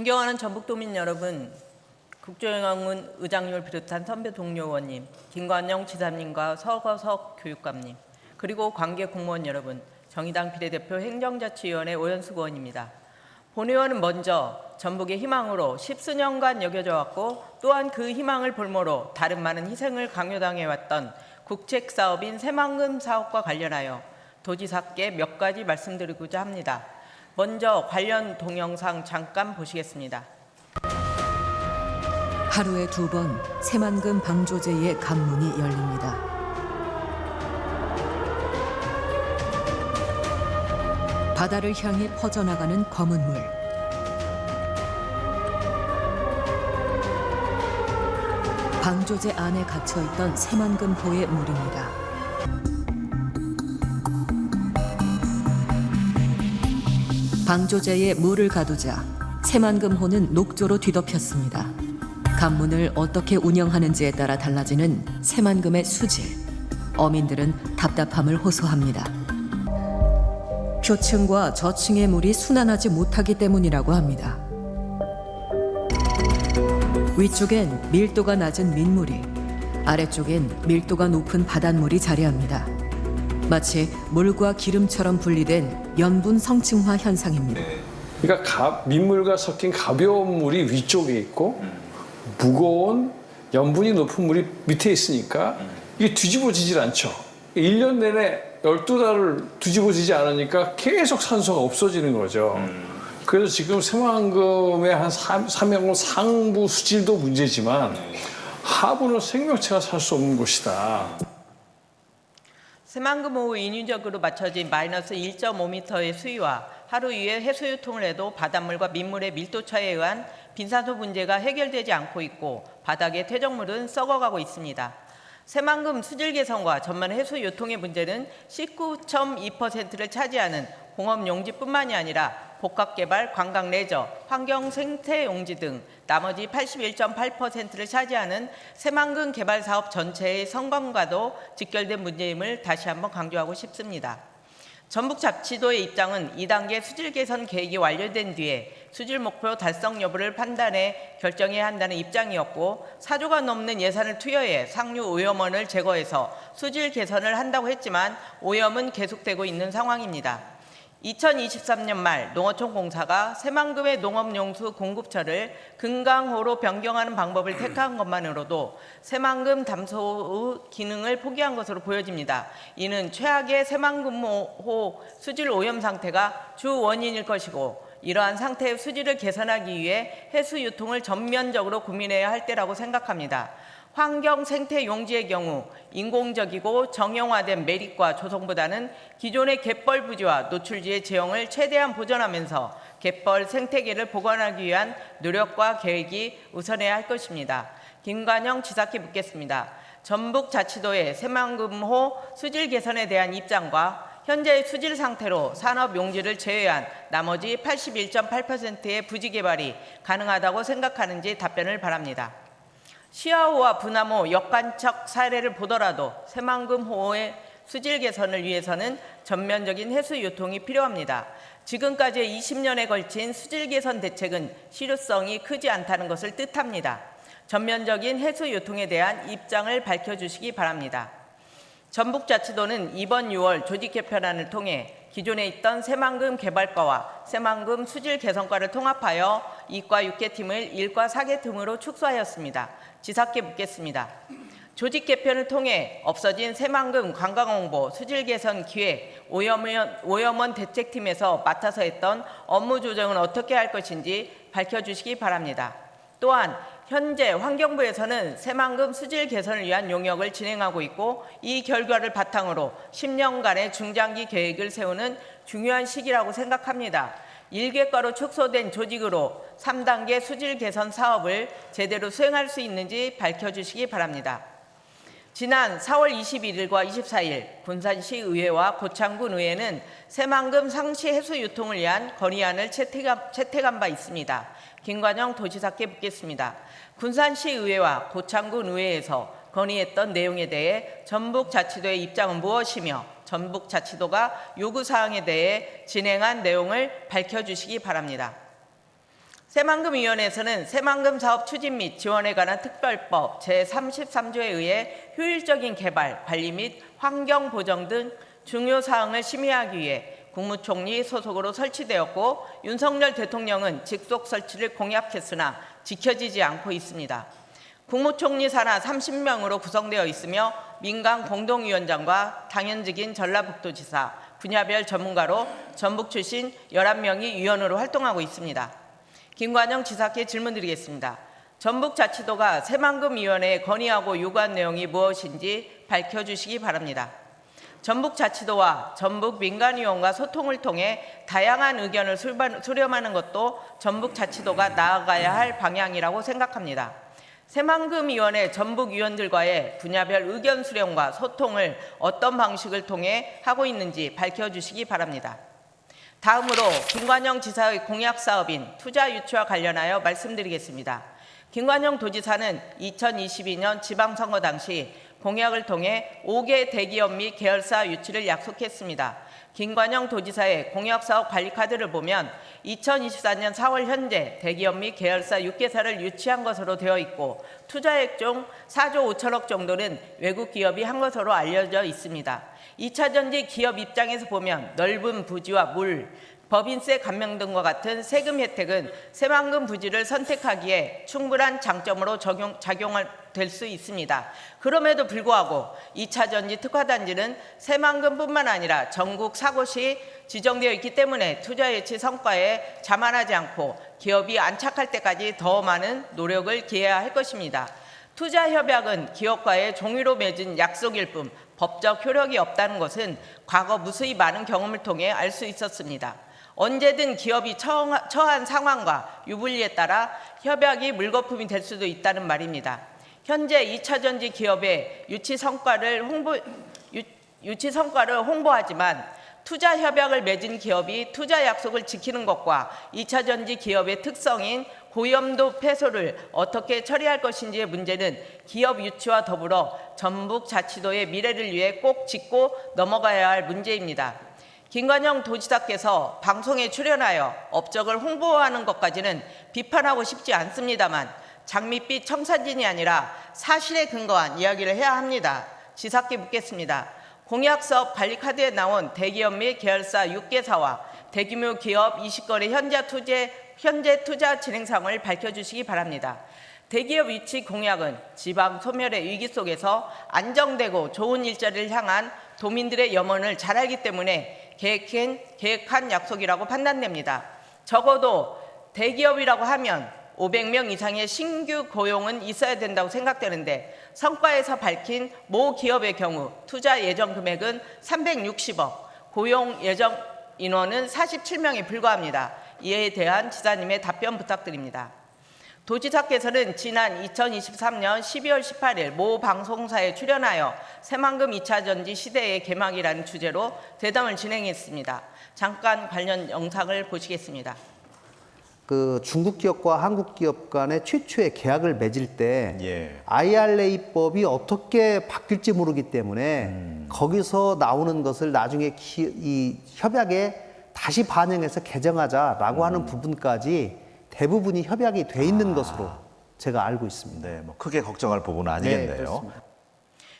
존경하는 전북도민 여러분, 국정영은 의장님을 비롯한 선배 동료 의원님, 김관영 지사님과 서거석 교육감님, 그리고 관계 공무원 여러분, 정의당 비례대표 행정자치위원회 오연숙 의원입니다. 본 의원은 먼저 전북의 희망으로 십수년간 여겨져 왔고 또한 그 희망을 볼모로 다른 많은 희생을 강요당해왔던 국책사업인 새만금 사업과 관련하여 도지사께 몇 가지 말씀드리고자 합니다. 먼저 관련 동영상 잠깐 보시겠습니다. 하루에 2번 새만금 방조제의 관문이 열립니다. 바다를 향해 퍼져나가는 검은 물. 방조제 안에 갇혀있던 새만금호의 물입니다. 방조제에 물을 가두자 새만금호는 녹조로 뒤덮였습니다. 관문을 어떻게 운영하는지에 따라 달라지는 새만금의 수질. 어민들은 답답함을 호소합니다. 표층과 저층의 물이 순환하지 못하기 때문이라고 합니다. 위쪽엔 밀도가 낮은 민물이, 아래쪽엔 밀도가 높은 바닷물이 자리합니다. 마치 물과 기름처럼 분리된 연분 성층화 현상입니다. 그러니까 민물과 섞인 가벼운 물이 위쪽에 있고 무거운 염분이 높은 물이 밑에 있으니까 이게 뒤집어지질 않죠. 1년 내내 12달을 뒤집어지지 않으니까 계속 산소가 없어지는 거죠. 그래서 지금 새만금의 한 삼양은 상부 수질도 문제지만 하부는 생명체가 살 수 없는 곳이다. 새만금호 인위적으로 맞춰진 마이너스 1.5m의 수위와 하루 이에 해수 유통을 해도 바닷물과 민물의 밀도 차이에 의한 빈산소 문제가 해결되지 않고 있고 바닥의 퇴적물은 썩어가고 있습니다. 새만금 수질 개선과 전면 해수 유통의 문제는 19.2%를 차지하는 공업 용지뿐만이 아니라 복합개발, 관광 레저, 환경 생태 용지 등 나머지 81.8%를 차지하는 새만금 개발 사업 전체의 성공과도 직결된 문제임을 다시 한번 강조하고 싶습니다. 전북자치도의 입장은 2단계 수질 개선 계획이 완료된 뒤에 수질 목표 달성 여부를 판단해 결정해야 한다는 입장이었고 4조가 넘는 예산을 투여해 상류 오염원을 제거해서 수질 개선을 한다고 했지만 오염은 계속되고 있는 상황입니다. 2023년 말 농어촌 공사가 새만금의 농업용수 공급처를 금강호로 변경하는 방법을 택한 것만으로도 새만금 담소의 기능을 포기한 것으로 보여집니다. 이는 최악의 새만금호 수질 오염 상태가 주 원인일 것이고 이러한 상태의 수질을 개선하기 위해 해수 유통을 전면적으로 고민해야 할 때라고 생각합니다. 환경 생태 용지의 경우 인공적이고 정형화된 메릭과 조성보다는 기존의 갯벌 부지와 노출지의 지형을 최대한 보존하면서 갯벌 생태계를 보관하기 위한 노력과 계획이 우선해야 할 것입니다. 김관영 지사께 묻겠습니다. 전북자치도의 새만금호 수질 개선에 대한 입장과 현재의 수질 상태로 산업 용지를 제외한 나머지 81.8%의 부지 개발이 가능하다고 생각하는지 답변을 바랍니다. 시아호와 분암호 역관측 사례를 보더라도 새만금호의 수질 개선을 위해서는 전면적인 해수 유통이 필요합니다. 지금까지의 20년에 걸친 수질 개선 대책은 실효성이 크지 않다는 것을 뜻합니다. 전면적인 해수 유통에 대한 입장을 밝혀주시기 바랍니다. 전북자치도는 이번 6월 조직 개편안을 통해 기존에 있던 새만금 개발과와 새만금 수질 개선과를 통합하여 이과 6개 팀을 1과 4개 팀으로 축소하였습니다. 지사께 묻겠습니다. 조직 개편을 통해 없어진 새만금 관광홍보 수질 개선 기획 오염원 대책팀에서 맡아서 했던 업무 조정은 어떻게 할 것인지 밝혀주시기 바랍니다. 또한 현재 환경부에서는 새만금 수질 개선을 위한 용역을 진행하고 있고 이 결과를 바탕으로 10년간의 중장기 계획을 세우는 중요한 시기라고 생각합니다. 1개과로 축소된 조직으로 3단계 수질 개선 사업을 제대로 수행할 수 있는지 밝혀주시기 바랍니다. 지난 4월 21일과 24일 군산시의회와 고창군의회는 새만금 상시 해수 유통을 위한 건의안을 채택한 바 있습니다. 김관영 도지사께 묻겠습니다. 군산시의회와 고창군의회에서 건의했던 내용에 대해 전북자치도의 입장은 무엇이며 전북자치도가 요구사항에 대해 진행한 내용을 밝혀주시기 바랍니다. 새만금위원회에서는 새만금 사업 추진 및 지원에 관한 특별법 제33조에 의해 효율적인 개발, 관리 및 환경 보정 등 중요 사항을 심의하기 위해 국무총리 소속으로 설치되었고 윤석열 대통령은 직속 설치를 공약했으나 지켜지지 않고 있습니다. 국무총리 산하 30명으로 구성되어 있으며 민간 공동위원장과 당연직인 전라북도지사, 분야별 전문가로 전북 출신 11명이 위원으로 활동하고 있습니다. 김관영 지사께 질문드리겠습니다. 전북자치도가 새만금위원회에 건의하고 요구한 내용이 무엇인지 밝혀주시기 바랍니다. 전북자치도와 전북민간위원과 소통을 통해 다양한 의견을 수렴하는 것도 전북자치도가 나아가야 할 방향이라고 생각합니다. 새만금위원회 전북위원들과의 분야별 의견 수렴과 소통을 어떤 방식을 통해 하고 있는지 밝혀주시기 바랍니다. 다음으로 김관영 지사의 공약 사업인 투자 유치와 관련하여 말씀드리겠습니다. 김관영 도지사는 2022년 지방선거 당시 공약을 통해 5개 대기업 및 계열사 유치를 약속했습니다. 김관영 도지사의 공약사업 관리카드를 보면 2024년 4월 현재 대기업 및 계열사 6개사를 유치한 것으로 되어 있고 투자액 중 4조 5천억 정도는 외국 기업이 한 것으로 알려져 있습니다. 2차전지 기업 입장에서 보면 넓은 부지와 물, 법인세 감면 등과 같은 세금 혜택은 새만금 부지를 선택하기에 충분한 장점으로 작용될 수 있습니다. 그럼에도 불구하고 2차전지 특화단지는 새만금뿐만 아니라 전국 4곳이 지정되어 있기 때문에 투자 유치 성과에 자만하지 않고 기업이 안착할 때까지 더 많은 노력을 기해야 할 것입니다. 투자 협약은 기업과의 종이로 맺은 약속일 뿐 법적 효력이 없다는 것은 과거 무수히 많은 경험을 통해 알 수 있었습니다. 언제든 기업이 처한 상황과 유불리에 따라 협약이 물거품이 될 수도 있다는 말입니다. 현재 2차전지 기업의 유치 성과를 홍보하지만 투자 협약을 맺은 기업이 투자 약속을 지키는 것과 2차전지 기업의 특성인 고염도 폐소를 어떻게 처리할 것인지의 문제는 기업 유치와 더불어 전북자치도의 미래를 위해 꼭 짚고 넘어가야 할 문제입니다. 김관영 도지사께서 방송에 출연하여 업적을 홍보하는 것까지는 비판하고 싶지 않습니다만 장밋빛 청사진이 아니라 사실에 근거한 이야기를 해야 합니다. 지사께 묻겠습니다. 공약사업 관리카드에 나온 대기업 및 계열사 6개사와 대규모 기업 20건의 현재 투자 진행 상황을 밝혀주시기 바랍니다. 대기업 유치 공약은 지방 소멸의 위기 속에서 안정되고 좋은 일자리를 향한 도민들의 염원을 잘 알기 때문에 계획한 약속이라고 판단됩니다. 적어도 대기업이라고 하면 500명 이상의 신규 고용은 있어야 된다고 생각되는데 성과에서 밝힌 모 기업의 경우 투자 예정 금액은 360억, 고용 예정 인원은 47명에 불과합니다. 이에 대한 지사님의 답변 부탁드립니다. 도지사께서는 지난 2023년 12월 18일 모 방송사에 출연하여 새만금 2차전지 시대의 개막이라는 주제로 대담을 진행했습니다. 잠깐 관련 영상을 보시겠습니다. 그 중국 기업과 한국 기업 간의 최초의 계약을 맺을 때 IRA법이 어떻게 바뀔지 모르기 때문에 거기서 나오는 것을 나중에 이 협약에 다시 반영해서 개정하자라고 하는 부분까지 대부분이 협약이 돼 있는 것으로 제가 알고 있습니다. 네, 뭐 크게 걱정할 부분은 아니겠네요. 네,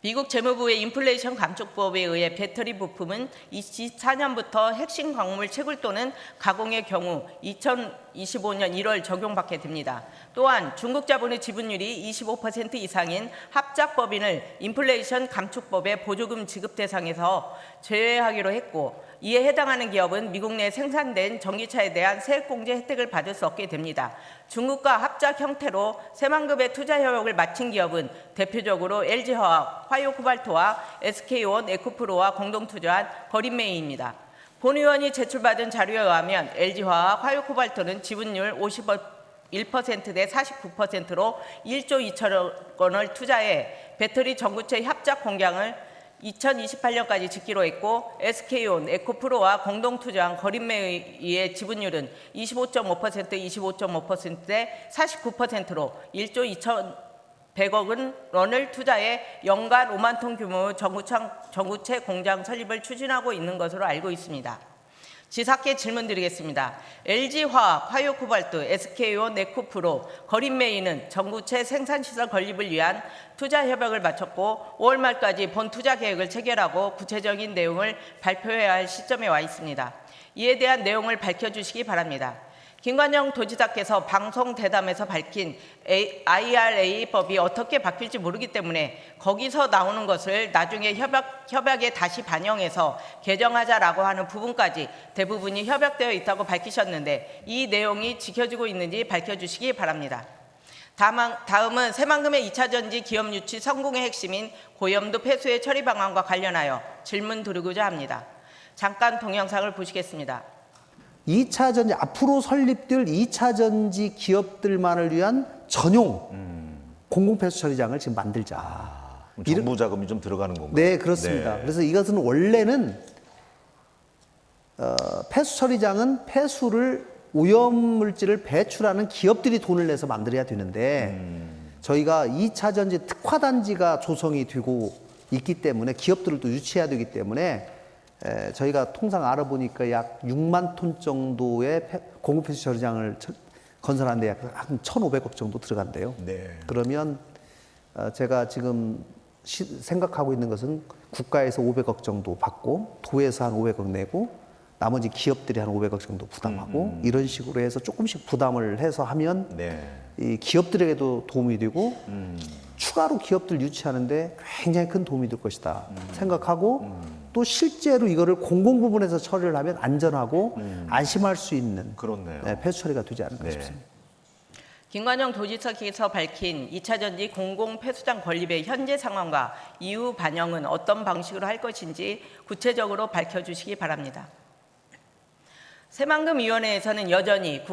미국 재무부의 인플레이션 감축법에 의해 배터리 부품은 24년부터 핵심 광물 채굴 또는 가공의 경우 2025년 1월 적용받게 됩니다. 또한 중국 자본의 지분율이 25% 이상인 합작법인을 인플레이션 감축법의 보조금 지급 대상에서 제외하기로 했고 이에 해당하는 기업은 미국 내 생산된 전기차에 대한 세액공제 혜택을 받을 수 없게 됩니다. 중국과 합작 형태로 새만금의 투자 협약을 마친 기업은 대표적으로 LG화학, 화요코발트와 SK온, 에코프로와 공동 투자한 거린메이입니다. 본 의원이 제출받은 자료에 의하면 LG화학, 화요코발트는 지분율 51% 대 49%로 1조 2천억 원을 투자해 배터리 전구체 합작 공장을 2028년까지 짓기로 했고 SK온, 에코프로와 공동 투자한 거린메이의 지분율은 25.5%, 25.5%대 49%로 1조 2,100억 원을 투자해 연간 5만 톤 규모의 전구체 공장 설립을 추진하고 있는 것으로 알고 있습니다. 지사께 질문드리겠습니다. LG화학, 화요코발트, SK온, 네코프로, 거린메이는 전구체 생산시설 건립을 위한 투자 협약을 마쳤고 5월 말까지 본 투자 계획을 체결하고 구체적인 내용을 발표해야 할 시점에 와 있습니다. 이에 대한 내용을 밝혀주시기 바랍니다. 김관영 도지사께서 방송 대담에서 밝힌 IRA법이 어떻게 바뀔지 모르기 때문에 거기서 나오는 것을 나중에 협약에 다시 반영해서 개정하자라고 하는 부분까지 대부분이 협약되어 있다고 밝히셨는데 이 내용이 지켜지고 있는지 밝혀주시기 바랍니다. 다음은 새만금의 2차 전지 기업 유치 성공의 핵심인 고염도 폐수의 처리 방안과 관련하여 질문 드리고자 합니다. 잠깐 동영상을 보시겠습니다. 2차 전지 앞으로 설립될 2차 전지 기업들만을 위한 전용 공공폐수 처리장을 지금 만들자. 정부 자금이 좀 들어가는 건가요? 네, 그렇습니다. 네. 그래서 이것은 원래는 폐수 처리장은 폐수를 오염물질을 배출하는 기업들이 돈을 내서 만들어야 되는데 저희가 2차 전지 특화단지가 조성이 되고 있기 때문에 기업들을 또 유치해야 되기 때문에 저희가 통상 알아보니까 약 6만 톤 정도의 공급폐수 처리장을 건설하는데 약 한 1,500억 정도 들어간대요. 네. 그러면 제가 지금 생각하고 있는 것은 국가에서 500억 정도 받고 도에서 한 500억 내고 나머지 기업들이 한 500억 정도 부담하고 이런 식으로 해서 조금씩 부담을 해서 하면 네. 이 기업들에게도 도움이 되고 추가로 기업들 유치하는데 굉장히 큰 도움이 될 것이다 생각하고 또 실제로 이거를 공공 부분에서 처리를 하면 안전하고 안심할 수 있는 그렇네요. 폐수 처리가 되지 않을까 네. 싶습니다. 김관영 도지사께서 밝힌 2차 전지 공공 폐수장 건립의 현재 상황과 이후 반영은 어떤 방식으로 할 것인지 구체적으로 밝혀주시기 바랍니다. 새만금위원회에서는 여전히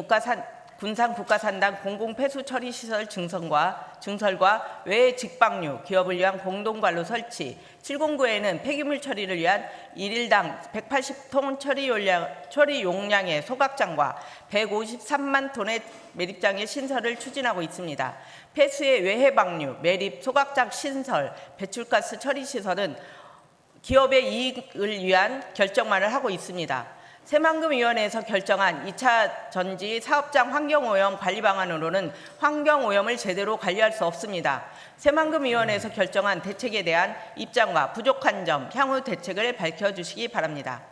군산 국가산당 공공폐수처리시설 증설과 외 직방류, 기업을 위한 공동관로 설치, 709에는 폐기물 처리를 위한 1일당 180톤 처리 용량의 소각장과 153만 톤의 매립장의 신설을 추진하고 있습니다. 폐수의 외해 방류, 매립, 소각장 신설, 배출가스 처리시설은 기업의 이익을 위한 결정만을 하고 있습니다. 새만금위원회에서 결정한 2차 전지 사업장 환경오염 관리 방안으로는 환경오염을 제대로 관리할 수 없습니다. 새만금위원회에서 결정한 대책에 대한 입장과 부족한 점, 향후 대책을 밝혀주시기 바랍니다.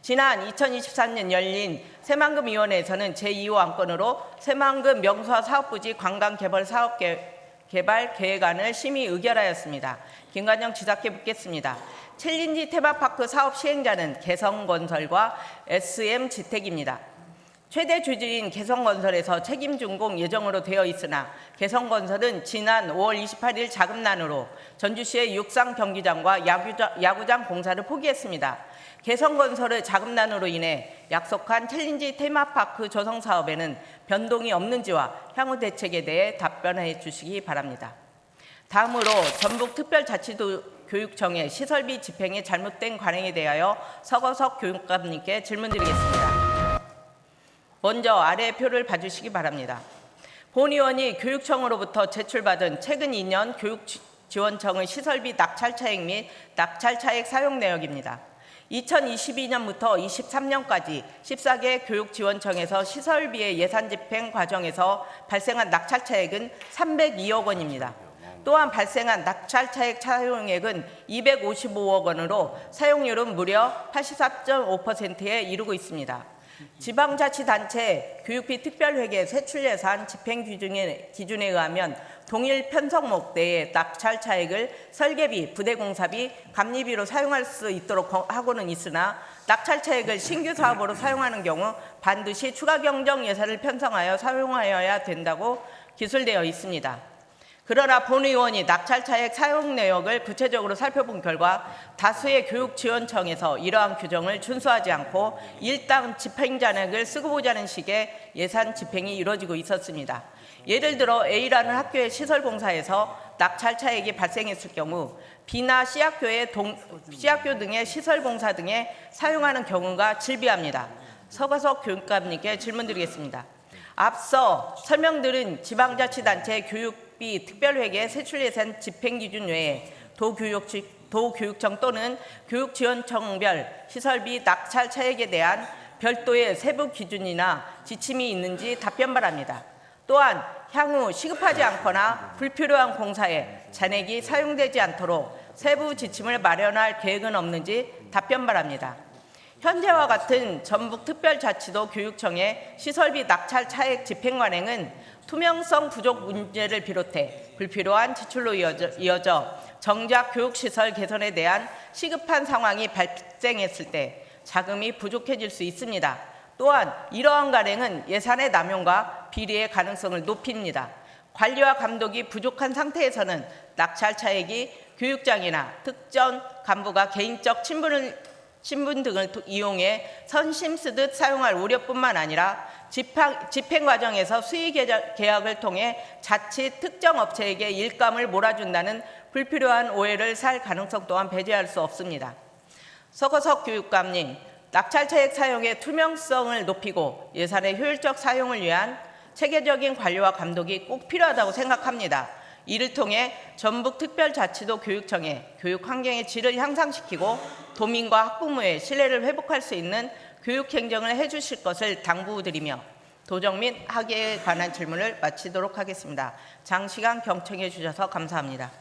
지난 2024년 열린 새만금위원회에서는 제2호 안건으로 새만금 명수화 사업부지 관광개발 사업개발 계획안을 심의 의결하였습니다. 김관영 지사께 묻겠습니다. 챌린지 테마파크 사업 시행자는 개성건설과 SM지택입니다. 최대 주주인 개성건설에서 책임준공 예정으로 되어 있으나 개성건설은 지난 5월 28일 자금난으로 전주시의 육상 경기장과 야구장 공사를 포기했습니다. 개성건설의 자금난으로 인해 약속한 챌린지 테마파크 조성 사업에는 변동이 없는지와 향후 대책에 대해 답변해 주시기 바랍니다. 다음으로 전북특별자치도 교육청의 시설비 집행의 잘못된 관행에 대하여 서거석 교육감님께 질문드리겠습니다. 먼저 아래 표를 봐주시기 바랍니다. 본 의원이 교육청으로부터 제출받은 최근 2년 교육지원청의 시설비 낙찰차액 및 낙찰차액 사용 내역입니다. 2022년부터 23년까지 14개 교육지원청에서 시설비의 예산 집행 과정에서 발생한 낙찰차액은 302억 원입니다. 또한 발생한 낙찰차액 사용액은 255억 원으로 사용률은 무려 84.5%에 이르고 있습니다. 지방자치단체 교육비 특별회계 세출예산 집행 기준에 의하면 동일 편성목 내의 낙찰차액을 설계비, 부대공사비, 감리비로 사용할 수 있도록 하고는 있으나 낙찰차액을 신규 사업으로 사용하는 경우 반드시 추가 경정 예산을 편성하여 사용하여야 된다고 기술되어 있습니다. 그러나 본 의원이 낙찰차액 사용 내역을 구체적으로 살펴본 결과 다수의 교육지원청에서 이러한 규정을 준수하지 않고 일당 집행잔액을 쓰고 보자는 식의 예산 집행이 이루어지고 있었습니다. 예를 들어 A라는 학교의 시설공사에서 낙찰차액이 발생했을 경우 B나 C학교 등의 시설공사 등에 사용하는 경우가 질비합니다. 서가석 교육감님께 질문드리겠습니다. 앞서 설명드린 지방자치단체 교육비 특별회계 세출예산 집행기준 외에 도교육청 또는 교육지원청별 시설비 낙찰차액에 대한 별도의 세부 기준이나 지침이 있는지 답변 바랍니다. 또한 향후 시급하지 않거나 불필요한 공사에 잔액이 사용되지 않도록 세부 지침을 마련할 계획은 없는지 답변 바랍니다. 현재와 같은 전북특별자치도 교육청의 시설비 낙찰 차액 집행 관행은 투명성 부족 문제를 비롯해 불필요한 지출로 이어져 정작 교육시설 개선에 대한 시급한 상황이 발생했을 때 자금이 부족해질 수 있습니다. 또한 이러한 관행은 예산의 남용과 비리의 가능성을 높입니다. 관리와 감독이 부족한 상태에서는 낙찰 차액이 교육장이나 특정 간부가 개인적 신분 등을 이용해 선심 쓰듯 사용할 우려뿐만 아니라 집행 과정에서 수의 계약을 통해 자칫 특정 업체에게 일감을 몰아준다는 불필요한 오해를 살 가능성 또한 배제할 수 없습니다. 서거석 교육감님, 낙찰 차액 사용의 투명성을 높이고 예산의 효율적 사용을 위한 체계적인 관리와 감독이 꼭 필요하다고 생각합니다. 이를 통해 전북특별자치도 교육청의 교육 환경의 질을 향상시키고 도민과 학부모의 신뢰를 회복할 수 있는 교육 행정을 해주실 것을 당부드리며 도정 및 학예에 관한 질문을 마치도록 하겠습니다. 장시간 경청해 주셔서 감사합니다.